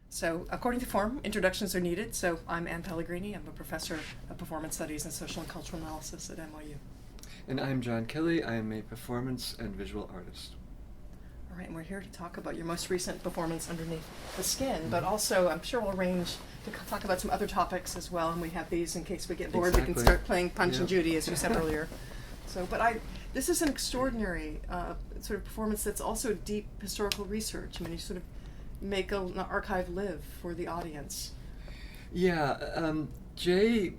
So, according to form, introductions are needed. So, I'm Anne Pellegrini. I'm a professor of performance studies and social and cultural analysis at NYU. And I'm John Kelly. I am a performance and visual artist. All right, and we're here to talk about your most recent performance, Underneath the Skin, but also I'm sure we'll arrange to talk about some other topics as well, and we have these in case we get bored. We can start playing Punch and Judy, as you said earlier. So, but this is an extraordinary sort of performance that's also deep historical research. I mean, you sort of make an archive live for the audience. Yeah, Jay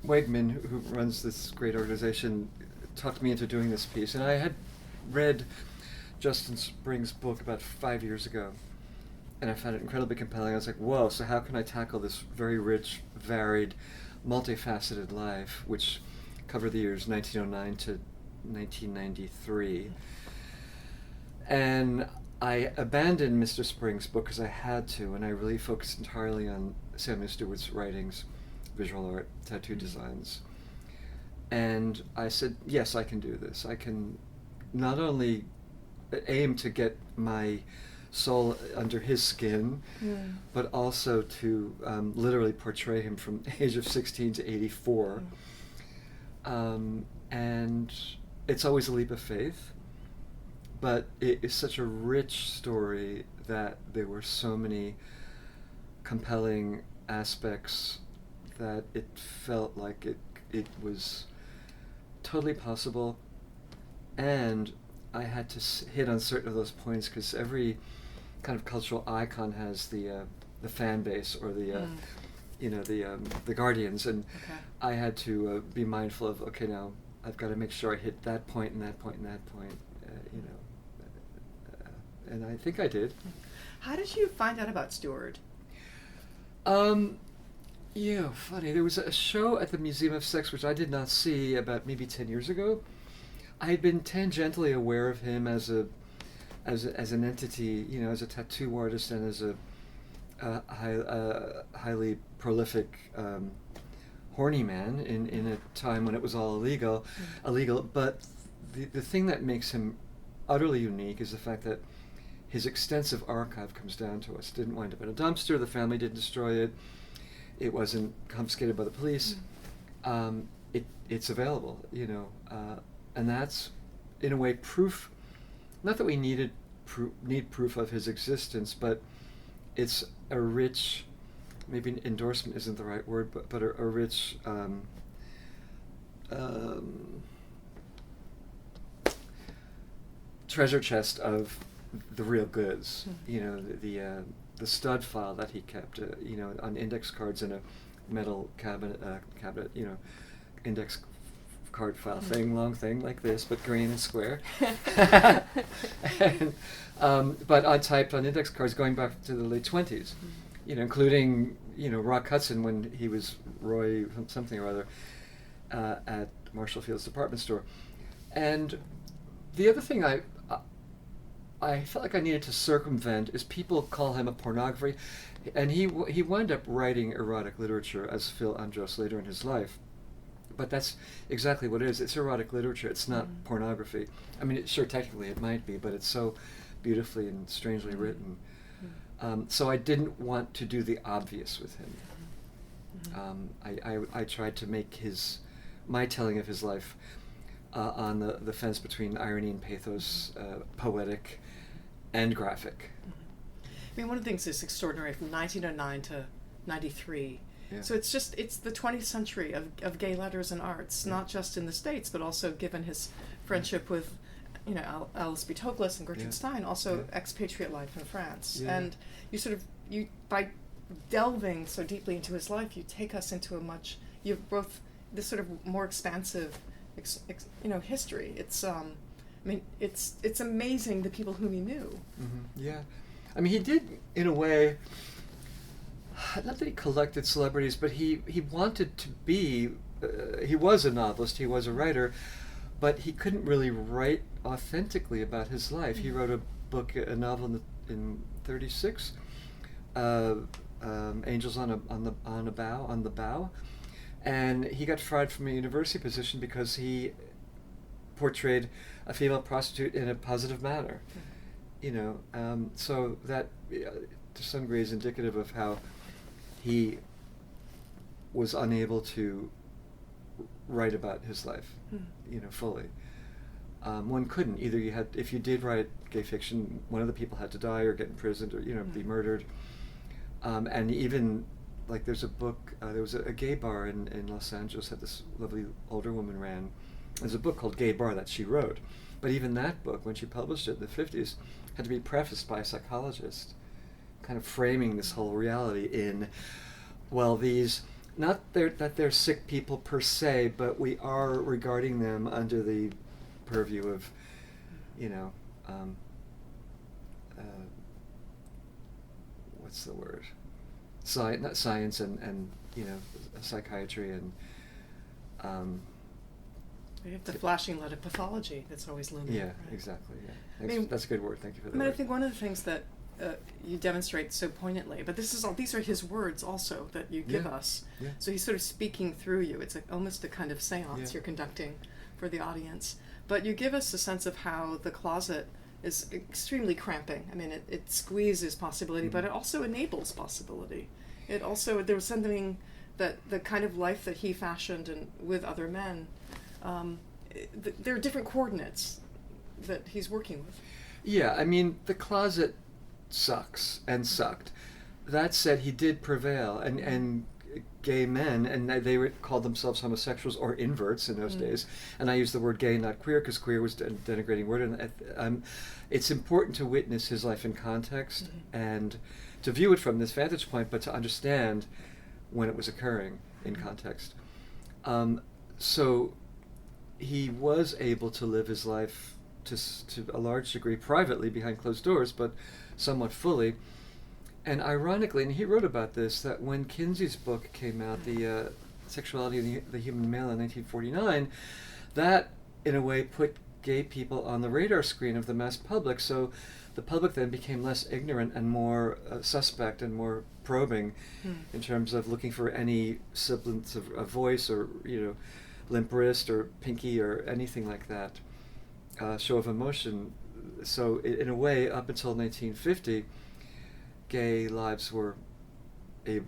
Wegman, who runs this great organization, talked me into doing this piece, and I had read Justin Spring's book about 5 years ago, and I found it incredibly compelling. I was like, whoa, so how can I tackle this very rich, varied, multifaceted life, which covered the years 1909 to 1993. And I abandoned Mr. Spring's book because I had to, and I really focused entirely on Samuel Steward's writings, visual art, tattoo designs. And I said, yes, I can do this. I can not only aim to get my soul under his skin, but also to literally portray him from the age of 16 to 84. And it's always a leap of faith, but it is such a rich story that there were so many compelling aspects that it felt like it was totally possible, and I had to hit on certain of those points because every kind of cultural icon has the fan base or the guardians, and I had to be mindful of, okay, now I've got to make sure I hit that point and that point and that point, and I think I did. How did you find out about Steward? Yeah, funny. There was a show at the Museum of Sex which I did not see about maybe 10 years ago. I had been tangentially aware of him as an entity, as a tattoo artist and as a highly prolific horny man in a time when it was all illegal. But the thing that makes him utterly unique is the fact that his extensive archive comes down to us. It didn't wind up in a dumpster. The family didn't destroy it. It wasn't confiscated by the police. It's available, and that's, in a way, proof. Not that we need proof of his existence, but it's a rich, maybe endorsement isn't the right word, but a rich treasure chest of the real goods. The stud file that he kept, on index cards in a metal cabinet, index card file thing, long thing like this, but green and square. But I typed on index cards going back to the late 20s, including, Rock Hudson when he was Roy something or other at Marshall Field's department store. And the other thing I felt like I needed to circumvent is people call him a pornography, and he wound up writing erotic literature as Phil Andros later in his life. But that's exactly what it is. It's erotic literature. It's not pornography. I mean, sure, technically it might be, but it's so beautifully and strangely written. So I didn't want to do the obvious with him. I tried to make my telling of his life on the fence between irony and pathos, poetic and graphic. I mean, one of the things that's extraordinary from 1909 to 93. Yeah. So it's the 20th century of gay letters and arts, not just in the States, but also given his friendship with, Alice B. Toklas and Gertrude Stein, also expatriate life in France. Yeah. And you by delving so deeply into his life, you take us into this sort of more expansive, history. It's, it's amazing the people whom he knew. Yeah. I mean, he did, in a way, not that he collected celebrities, but he wanted to be, he was a novelist, he was a writer, but he couldn't really write authentically about his life. He wrote a novel in 36, Angels on the Bow, and he got fired from a university position because he portrayed a female prostitute in a positive manner. So that to some degree is indicative of how he was unable to write about his life, fully. One couldn't. Either you had, if you did write gay fiction, one of the people had to die or get imprisoned or be murdered. And even like there's a book, there was a gay bar in Los Angeles that this lovely older woman ran. There's a book called Gay Bar that she wrote. But even that book, when she published it in the 50s, had to be prefaced by a psychologist, kind of framing this whole reality in, well, these, not that they're sick people per se, but we are regarding them under the purview of, what's the word? Not science and psychiatry and. We have the flashing light of pathology that's always looming. Yeah, right? Exactly. Yeah, that's a good word. Thank you for that. I think one of the things that you demonstrate so poignantly, but these are his words also that you give us. Yeah. So he's sort of speaking through you. It's almost a kind of séance Yeah. you're conducting for the audience. But you give us a sense of how the closet is extremely cramping. I mean, it squeezes possibility, but it also enables possibility. It also, there was something that the kind of life that he fashioned and with other men, there are different coordinates that he's working with. Yeah, I mean, the closet sucks and sucked. That said, he did prevail, and gay men, and they called themselves homosexuals or inverts in those days. And I use the word gay, not queer, because queer was a denigrating word. And it's important to witness his life in context and to view it from this vantage point, but to understand when it was occurring in context. So he was able to live his life to a large degree privately behind closed doors, but somewhat fully. And ironically, and he wrote about this, that when Kinsey's book came out, The Sexuality of the Human Male in 1949, that in a way put gay people on the radar screen of the mass public. So the public then became less ignorant and more suspect and more probing in terms of looking for any semblance of a voice or, limp wrist or pinky or anything like that, show of emotion. So in a way, up until 1950, gay lives were they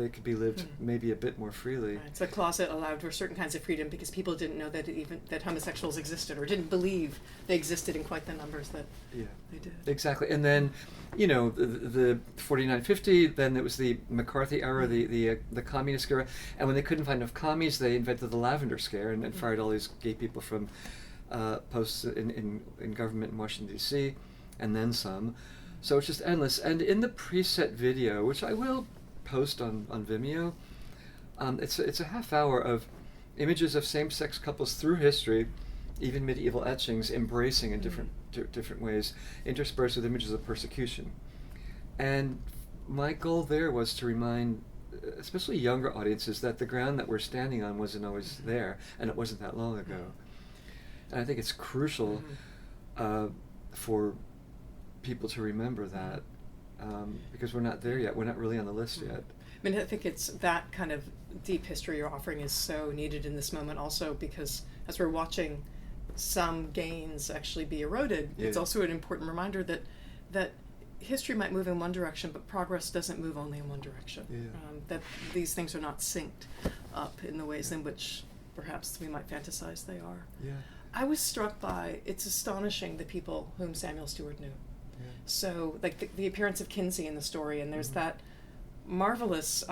could be lived maybe a bit more freely. Right. So the closet allowed for certain kinds of freedom because people didn't know that that homosexuals existed, or didn't believe they existed in quite the numbers that they did. Exactly. And then, the 49-50, then it was the McCarthy era, the communist era, and when they couldn't find enough commies, they invented the Lavender Scare and fired all these gay people from posts in government in Washington, D.C., and then some. So it's just endless. And in the preset video, which I will post on Vimeo, it's a half hour of images of same-sex couples through history, even medieval etchings, embracing in different ways, interspersed with images of persecution. And my goal there was to remind, especially younger audiences, that the ground that we're standing on wasn't always there, and it wasn't that long ago. And I think it's crucial for people to remember that, because we're not there yet. We're not really on the list yet. I mean, I think it's that kind of deep history you're offering is so needed in this moment also, because as we're watching some gains actually be eroded, it's also an important reminder that history might move in one direction, but progress doesn't move only in one direction. That these things are not synced up in the ways in which perhaps we might fantasize they are. I was struck by, it's astonishing the people whom Samuel Steward knew. So, like the appearance of Kinsey in the story, and there's that marvelous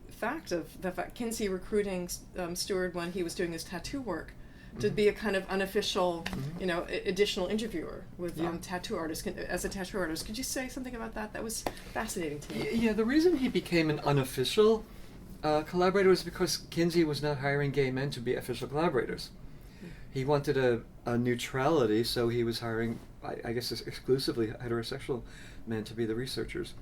fact of the fact Kinsey recruiting Steward when he was doing his tattoo work to be a kind of unofficial, additional interviewer with tattoo artists. As a tattoo artist, could you say something about that? That was fascinating to me. Yeah, the reason he became an unofficial collaborator was because Kinsey was not hiring gay men to be official collaborators. He wanted a neutrality, so he was hiring, I guess, exclusively heterosexual men to be the researchers.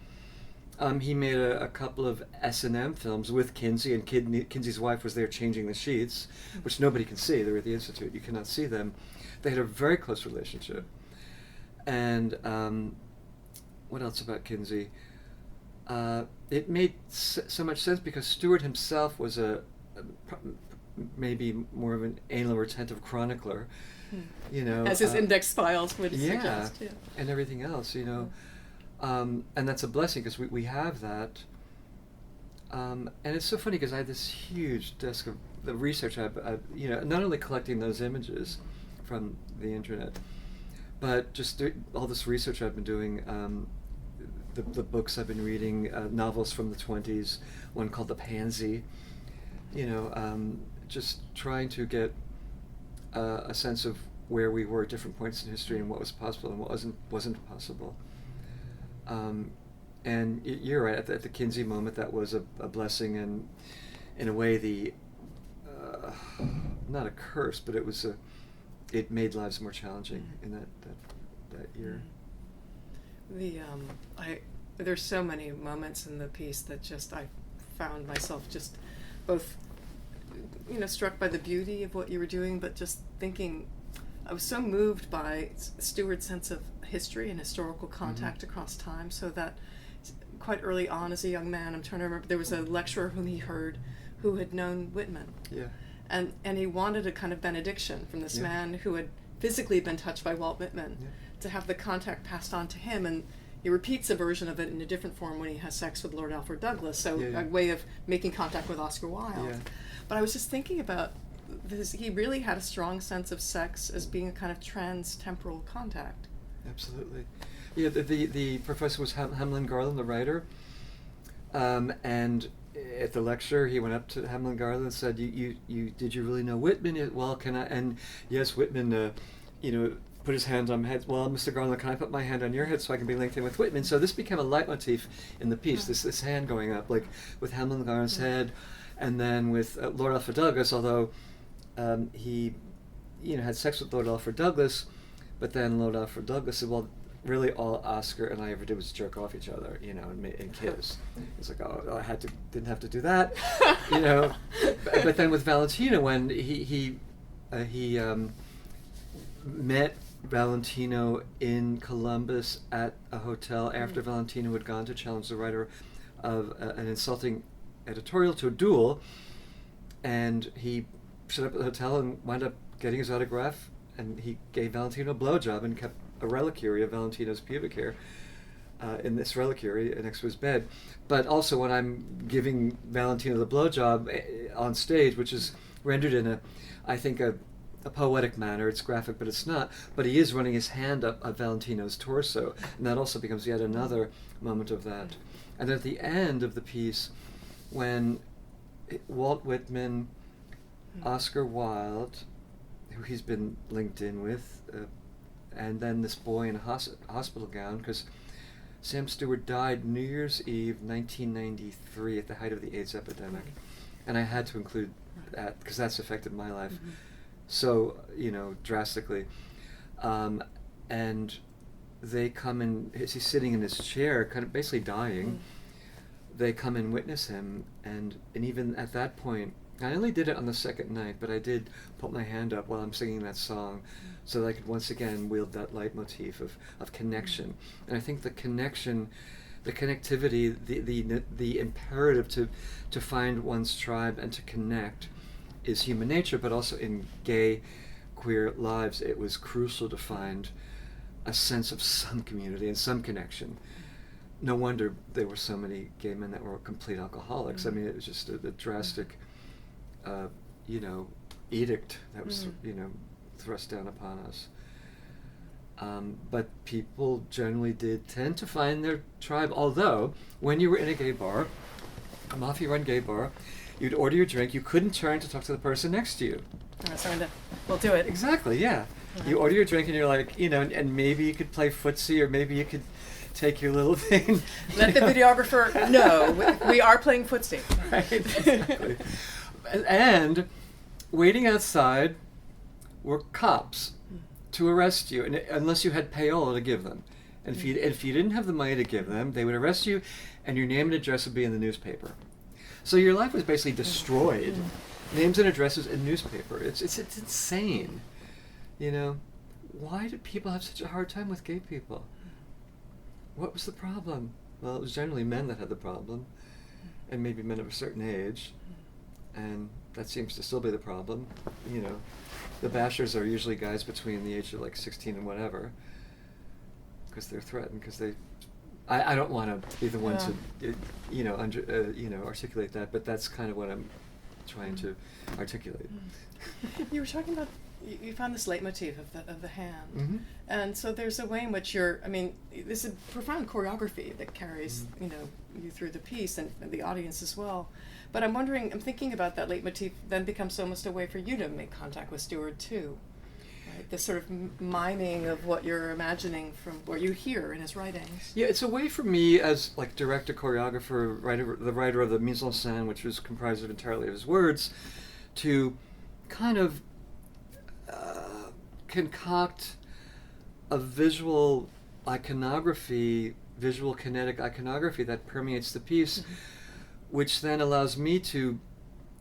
He made a couple of S&M films with Kinsey, and Kinsey's wife was there changing the sheets, which nobody can see. They're at the Institute. You cannot see them. They had a very close relationship. And what else about Kinsey? It made so much sense because Steward himself was maybe more of an anal retentive chronicler, as his index files would suggest. And everything else, And that's a blessing because we have that. And it's so funny because I had this huge desk of the research. Not only collecting those images from the internet, but just all this research I've been doing. The books I've been reading, novels from the 20s, one called The Pansy. Just trying to get a sense of where we were at different points in history and what was possible and what wasn't possible. And you're right, at the Kinsey moment, that was a blessing, and in a way not a curse, but it made lives more challenging in that year. There's so many moments in the piece that just I found myself just both struck by the beauty of what you were doing, but just thinking, I was so moved by Steward's sense of history and historical contact across time, so that quite early on as a young man, I'm trying to remember, there was a lecturer whom he heard who had known Whitman. Yeah. And he wanted a kind of benediction from this man who had physically been touched by Walt Whitman to have the contact passed on to him, and he repeats a version of it in a different form when he has sex with Lord Alfred Douglas, so a way of making contact with Oscar Wilde. Yeah. But I was just thinking about this, he really had a strong sense of sex as being a kind of trans-temporal contact. Absolutely. Yeah, the professor was Hamlin Garland, the writer, and at the lecture he went up to Hamlin Garland and said, did you really know Whitman? Well, can I? And yes, Whitman, put his hand on my head. Well, Mr. Garland, can I put my hand on your head so I can be linked in with Whitman? So this became a leitmotif in the piece, this hand going up, like with Hamlin Garland's head, and then with Lord Alfred Douglas, although he had sex with Lord Alfred Douglas, but then Lord Alfred Douglas said, well, really all Oscar and I ever did was jerk off each other, and kiss. It's like, oh, didn't have to do that, But then with Valentino, when he met Valentino in Columbus at a hotel after Valentino had gone to challenge the writer of an insulting editorial to a duel, and he showed up at the hotel and wound up getting his autograph, and he gave Valentino a blowjob and kept a reliquary of Valentino's pubic hair in this reliquary next to his bed. But also when I'm giving Valentino the blowjob on stage, which is rendered in a poetic manner, it's graphic but it's not, but he is running his hand up Valentino's torso, and that also becomes yet another moment of that. And then at the end of the piece, when Walt Whitman, Oscar Wilde, who he's been linked in with, and then this boy in a hospital gown, because Sam Steward died New Year's Eve 1993 at the height of the AIDS epidemic, and I had to include that because that's affected my life so drastically, and they come in as he's sitting in his chair kind of basically dying. They come and witness him, and even at that point, I only did it on the second night, but I did put my hand up while I'm singing that song so that I could once again wield that leitmotif of connection. And I think the connection, the connectivity, the imperative to find one's tribe and to connect is human nature, but also in gay, queer lives, it was crucial to find a sense of some community and some connection. No wonder there were so many gay men that were complete alcoholics. I mean, it was just a drastic edict that was, thrust down upon us. But people generally did tend to find their tribe, although when you were in a gay bar, a mafia-run gay bar, you'd order your drink, you couldn't turn to talk to the person next to you. We'll do it. Exactly, yeah. You order your drink and you're like, and maybe you could play footsie, or maybe you could take your little thing. Let the videographer know we are playing footsie. Right, exactly. And waiting outside were cops to arrest you, and unless you had payola to give them. And if you didn't have the money to give them, they would arrest you, and your name and address would be in the newspaper. So your life was basically destroyed. Names and addresses in newspaper. It's insane. Why did people have such a hard time with gay people? What was the problem? Well, it was generally men that had the problem, and maybe men of a certain age, and that seems to still be the problem. The bashers are usually guys between the age of 16 and whatever, because they're threatened, because they I don't want to be the one to, articulate that, but that's kind of what I'm trying to articulate. You were talking about, you found this leitmotif of the hand. Mm-hmm. And so there's a way in which there's a profound choreography that carries, you through the piece and the audience as well. But I'm thinking about that leitmotif then becomes almost a way for you to make contact with Steward too. Right? This sort of miming of what you're imagining from what you hear in his writings. Yeah, it's a way for me as like director, choreographer, the writer of the mise en scène, which was comprised of entirely of his words, to kind of concoct a visual kinetic iconography that permeates the piece, mm-hmm. which then allows me to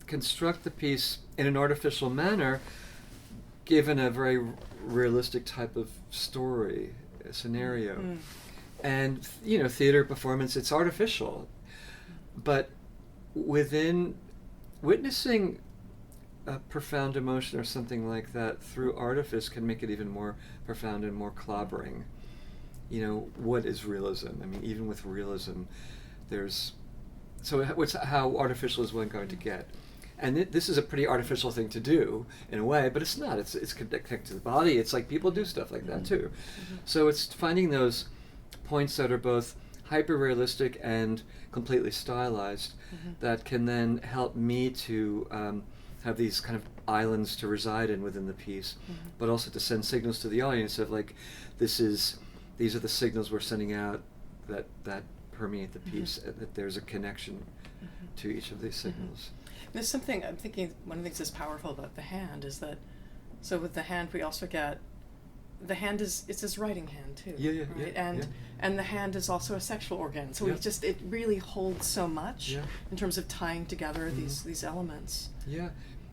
construct the piece in an artificial manner, given a very realistic type of story, scenario. Mm-hmm. And, theater performance, it's artificial. But within witnessing a profound emotion or something like that through artifice can make it even more profound and more clobbering. What is realism? I mean, even with realism, how artificial is one going to get? And this is a pretty artificial thing to do in a way, but it's not. It's connected to the body. It's like people do stuff like that too. Mm-hmm. So it's finding those points that are both hyper-realistic and completely stylized, mm-hmm. that can then help me to have these kind of islands to reside in within the piece, mm-hmm. but also to send signals to the audience of like, these are the signals we're sending out that permeate the piece, mm-hmm. That there's a connection mm-hmm. to each of these signals. Mm-hmm. There's something, I'm thinking, one of the things that's powerful about the hand is that, so with the hand we also get, the hand it's his writing hand too. Yeah, right? Yeah. And the hand is also a sexual organ. So it really holds so much in terms of tying together mm-hmm. these elements. Yeah.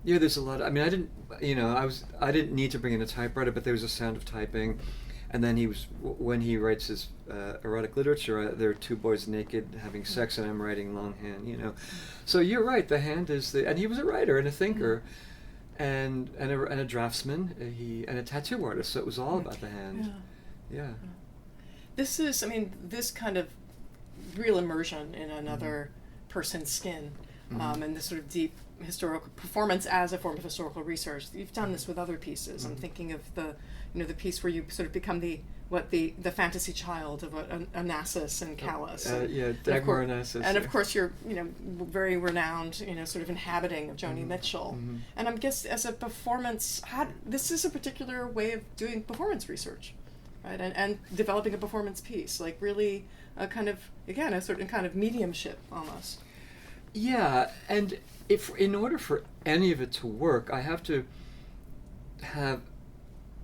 Yeah, there's a lot. I mean, I didn't need to bring in a typewriter, but there was a sound of typing, and then when he writes his erotic literature, there are two boys naked having sex, and I'm writing longhand. Mm-hmm. So you're right. The hand is and he was a writer and a thinker, mm-hmm. and a draftsman. And a tattoo artist. So it was all about the hand. Yeah. This is, this kind of real immersion in another mm-hmm. person's skin, mm-hmm. And this sort of deep historical performance as a form of historical research. You've done this with other pieces. Mm-hmm. I'm thinking of the piece where you sort of become the fantasy child of Onassis and Callus. Dagmar Onassis. And of course you're, very renowned, sort of inhabiting of Joni mm-hmm. Mitchell. Mm-hmm. And I guess as a performance, this is a particular way of doing performance research, right? And developing a performance piece, like really a kind of, again, a certain kind of mediumship almost. Yeah, and in order for any of it to work, I have to have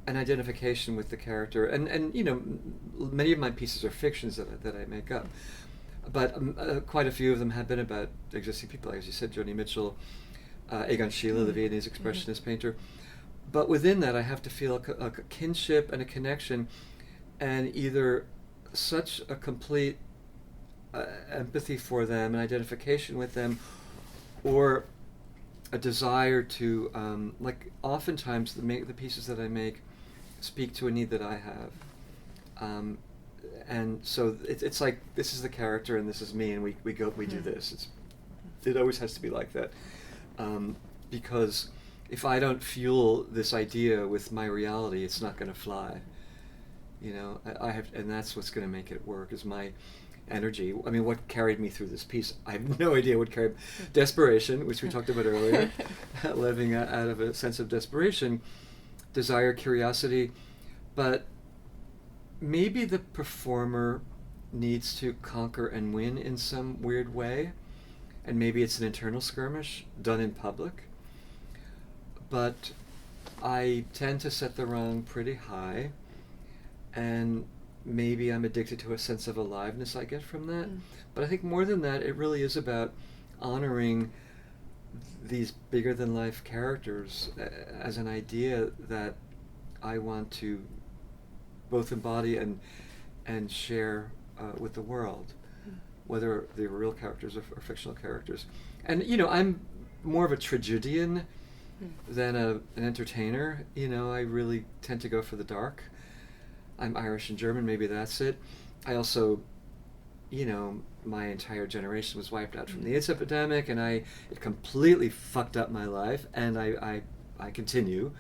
an identification with the character, and many of my pieces are fictions that I make up, but quite a few of them have been about existing people, like as you said, Joni Mitchell, Egon Schiele, mm-hmm. the Viennese expressionist mm-hmm. painter. But within that, I have to feel a kinship and a connection, and either such a complete empathy for them and identification with them, or a desire to, like oftentimes the pieces that I make speak to a need that I have. And so it's like, this is the character and this is me, and we do this. It always has to be like that. Because if I don't fuel this idea with my reality, it's not going to fly. I have, and that's what's going to make it work, is my energy. I mean, what carried me through this piece? I have no idea what carried desperation, which we talked about earlier, living out of a sense of desperation, desire, curiosity, but maybe the performer needs to conquer and win in some weird way, and maybe it's an internal skirmish done in public, but I tend to set the rung pretty high, and maybe I'm addicted to a sense of aliveness I get from that. But I think more than that, it really is about honoring these bigger than life characters as an idea that I want to both embody and share with the world, whether they're real characters or fictional characters. And I'm more of a tragedian than an entertainer. I really tend to go for the dark. I'm Irish and German, maybe that's it. I also you know, my entire generation was wiped out from the AIDS epidemic, and it completely fucked up my life, and I continue.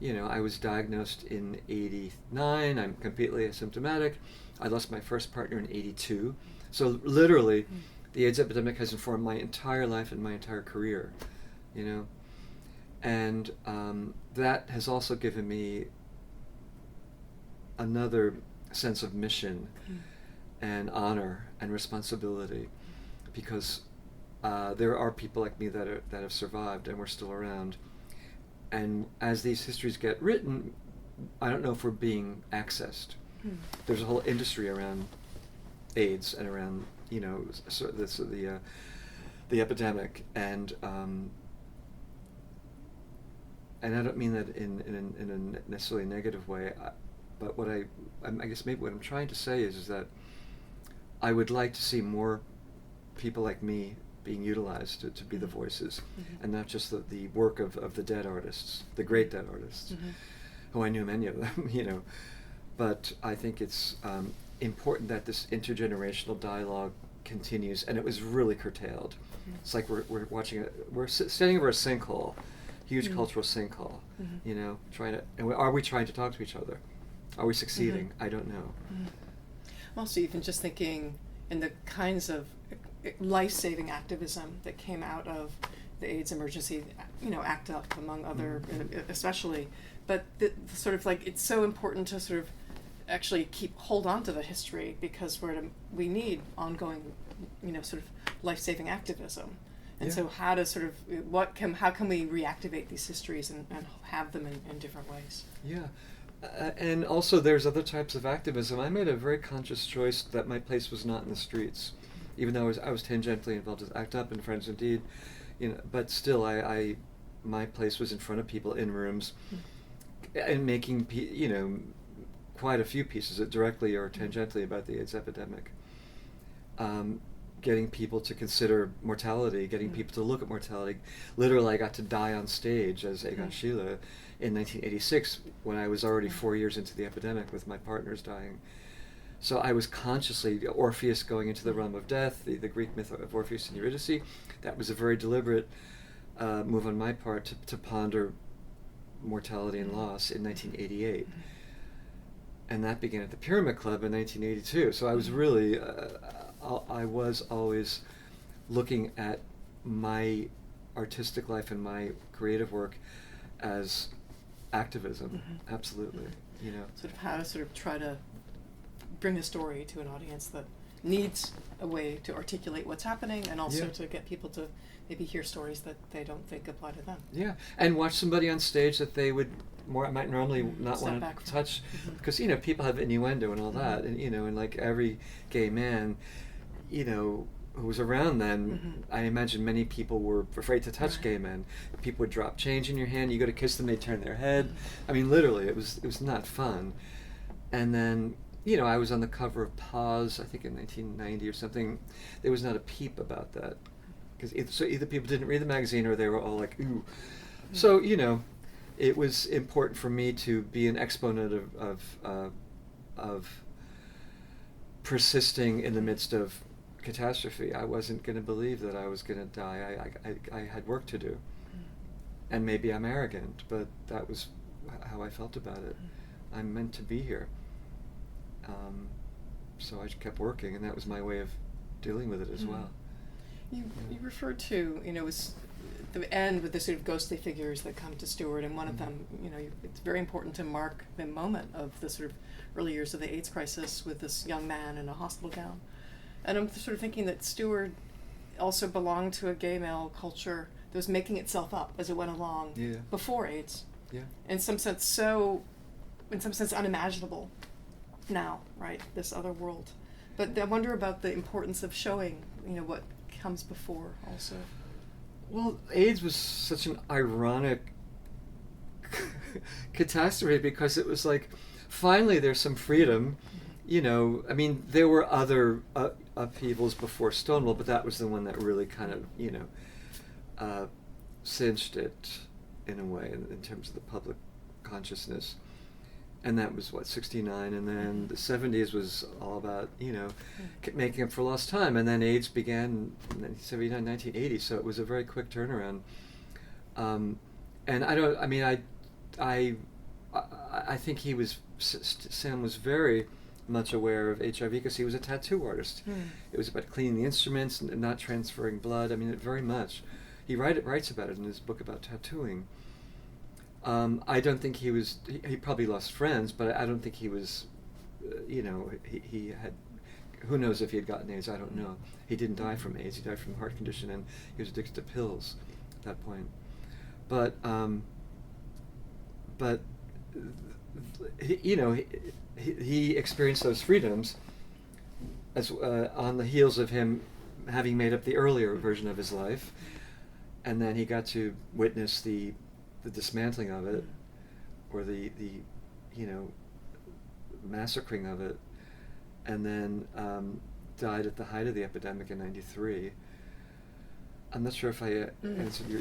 You know, I was diagnosed in '89. I'm completely asymptomatic. I lost my first partner in '82. So literally, the AIDS epidemic has informed my entire life and my entire career, you know. And that has also given me another sense of mission and honor and responsibility, because there are people like me that have survived and we're still around. And as these histories get written, I don't know if we're being accessed. There's a whole industry around AIDS and around, you know, the epidemic, and I don't mean that in a necessarily negative way, but what I guess maybe what I'm trying to say is that I would like to see more people like me being utilized to be the voices, and not just the work of the dead artists, the great dead artists, who I knew many of them, you know. But I think it's important that this intergenerational dialogue continues, and it was really curtailed. It's like we're watching we're standing over a sinkhole, huge cultural sinkhole, you know, are we trying to talk to each other? Are we succeeding? I don't know. Also, even just thinking in the kinds of life-saving activism that came out of the AIDS emergency, you know, ACT UP among other, especially, but the sort of like, it's so important to sort of actually hold on to the history, because we need ongoing, you know, sort of life-saving activism. And so how to sort of, how can we reactivate these histories and have them in different ways? Yeah. And also there's other types of activism. I made a very conscious choice that my place was not in the streets, even though I was tangentially involved with ACT UP and Friends Indeed, you know, but still my place was in front of people in rooms and making, you know, quite a few pieces directly or tangentially about the AIDS epidemic. Getting people to consider mortality, getting people to look at mortality. Literally, I got to die on stage as Egon Schiele in 1986, when I was already 4 years into the epidemic with my partners dying. So I was consciously Orpheus going into the realm of death, the Greek myth of Orpheus and Eurydice. That was a very deliberate move on my part to ponder mortality and loss in 1988. And that began at the Pyramid Club in 1982. So I was really, I was always looking at my artistic life and my creative work as activism, absolutely, you know. Sort of how to sort of try to bring a story to an audience that needs a way to articulate what's happening, and also to get people to maybe hear stories that they don't think apply to them. Yeah, and watch somebody on stage that they might normally not want to touch, because, you know, people have innuendo and all that, and, you know, and like every gay man, you know, who was around then, I imagine many people were afraid to touch gay men. People would drop change in your hand, you go to kiss them, they turn their head. I mean, literally, it was not fun. And then, you know, I was on the cover of Pause, I think in 1990 or something. There was not a peep about that, because either people didn't read the magazine or they were all like, ooh. So, you know, it was important for me to be an exponent of persisting in the midst of catastrophe. I wasn't going to believe that I was going to die. I had work to do. And maybe I'm arrogant, but that was how I felt about it. I'm meant to be here. So I just kept working, and that was my way of dealing with it as well. You referred to, you know, was the end with the sort of ghostly figures that come to Steward, and one of them, you know, it's very important to mark the moment of the sort of early years of the AIDS crisis with this young man in a hospital gown. And I'm sort of thinking that Steward also belonged to a gay male culture that was making itself up as it went along before AIDS. In some sense unimaginable now, right? This other world. But I wonder about the importance of showing, you know, what comes before also. Well, AIDS was such an ironic catastrophe, because it was like, finally there's some freedom. You know, I mean, there were other upheavals before Stonewall, but that was the one that really kind of, you know, cinched it in a way in terms of the public consciousness. And that was, what, 69, and then the 70s was all about, making up for lost time, and then AIDS began in 1979, 1980, so it was a very quick turnaround. And I think Sam was very much aware of HIV because he was a tattoo artist. It was about cleaning the instruments and not transferring blood. I mean, it very much. He writes about it in his book about tattooing. I don't think he was. He probably lost friends, but I don't think he was. He had. Who knows if he had gotten AIDS? I don't know. He didn't die from AIDS. He died from a heart condition, and he was addicted to pills at that point. But he experienced those freedoms as on the heels of him having made up the earlier version of his life, and then he got to witness the dismantling of it, or the massacring of it, and then died at the height of the epidemic in '93. I'm not sure if I answered your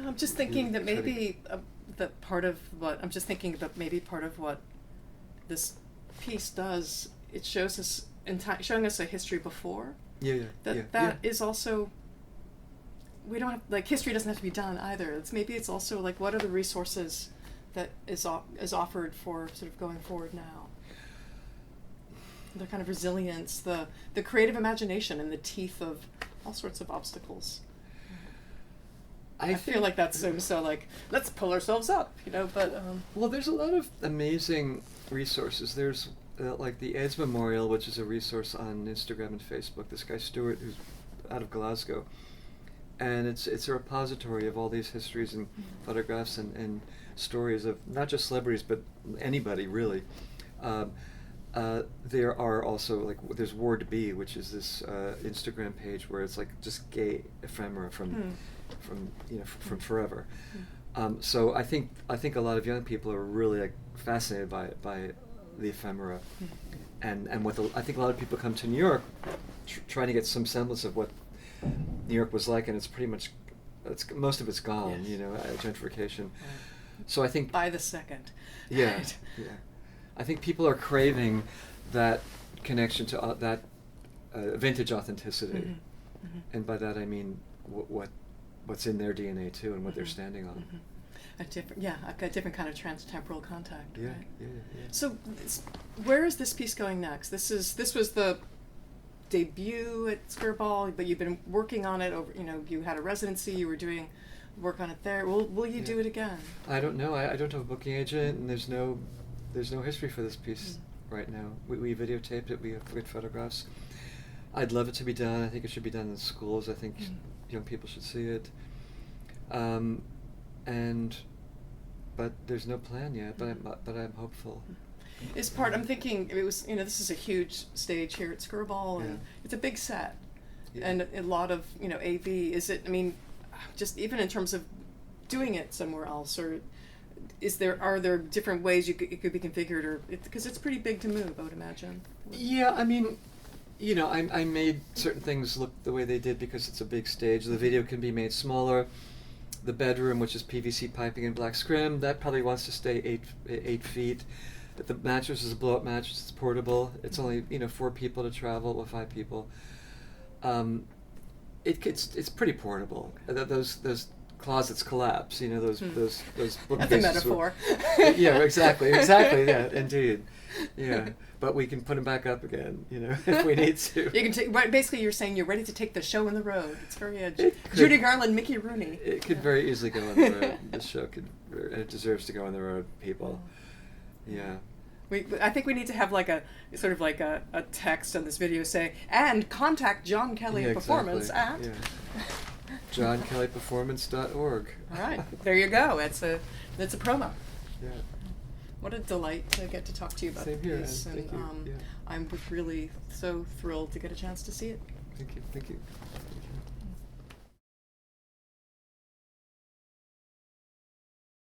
I'm just thinking that maybe that part of what I'm just thinking that maybe part of what this piece does, it shows us showing us a history before. That is also. We don't have, history doesn't have to be done either. It's also what are the resources that is offered for sort of going forward now. The kind of resilience, the creative imagination in the teeth of all sorts of obstacles. I feel like that seems so let's pull ourselves up, but. Well, there's a lot of amazing resources. There's the AIDS Memorial, which is a resource on Instagram and Facebook. This guy Steward, who's out of Glasgow. And it's a repository of all these histories and photographs and stories of not just celebrities but anybody really. There are also there's Ward B, which is this Instagram page where it's just gay ephemera from forever. So I think a lot of young people are really fascinated by the ephemera, and I think a lot of people come to New York trying to get some semblance of what New York was like, and it's pretty much, most of it's gone, gentrification. So I think by the second. Yeah, yeah. I think people are craving that connection to that vintage authenticity, and by that I mean what's in their DNA too, and what they're standing on. A different kind of trans-temporal contact. Yeah, right? yeah. So, where is this piece going next? This was the debut at Skirball, but you've been working on it over. You had a residency. You were doing work on it there. Will you do it again? I don't know. I don't have a booking agent, and there's no history for this piece right now. We videotaped it. We have good photographs. I'd love it to be done. I think it should be done in schools. I think young people should see it. But there's no plan yet. But I'm hopeful. I'm thinking it was. This is a huge stage here at Skirball, and it's a big set, and a lot of AV. Is it? I mean, just even in terms of doing it somewhere else, or are there different ways it could be configured, or because it's pretty big to move, I would imagine. Yeah, I mean, I made certain things look the way they did because it's a big stage. The video can be made smaller. The bedroom, which is PVC piping and black scrim, that probably wants to stay 8 feet. The mattress is a blow-up mattress. It's portable. It's only 4 people to travel, with 5 people. It's pretty portable. Those closets collapse. Those bookcases. That's a metaphor. Yeah, exactly. Yeah, indeed. Yeah, but we can put them back up again. If we need to. You can take. Basically, you're saying you're ready to take the show on the road. It's very Judy Garland, Mickey Rooney. It could very easily go on the road. This show it deserves to go on the road, people. Yeah. I think we need to have a sort of a text on this video saying, and contact John Kelly Performance at JohnKellyPerformance.org. All right, there you go. That's a promo. Yeah. What a delight to get to talk to you about Same here, this, and thank you. I'm really so thrilled to get a chance to see it. Thank you.